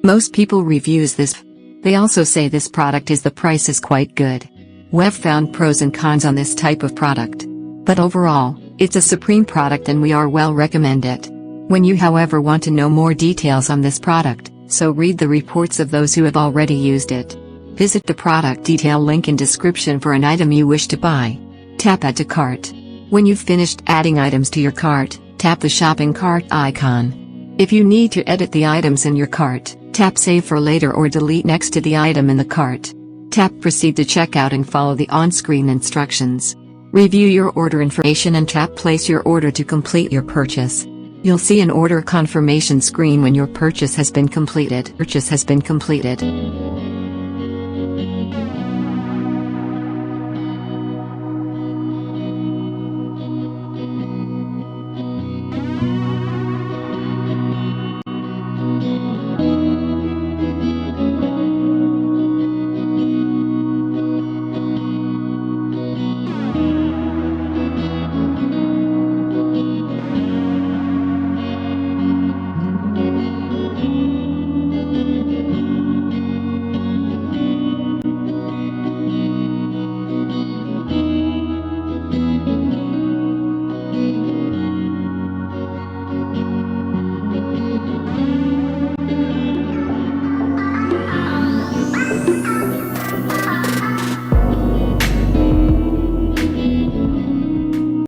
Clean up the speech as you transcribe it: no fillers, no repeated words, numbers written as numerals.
Most people reviews this. They also say this product the price is quite good. We've found pros and cons on this type of product. But overall, it's a supreme product and we are well recommend it. When you however want to know more details on this product, so read the reports of those who have already used it. Visit the product detail link in description for an item you wish to buy. Tap Add to Cart. When you've finished adding items to your cart, tap the shopping cart icon. If you need to edit the items in your cart, tap Save for later or delete next to the item in the cart. Tap Proceed to checkout and follow the on-screen instructions. Review your order information and tap Place your order to complete your purchase. You'll see an order confirmation screen when your purchase has been completed.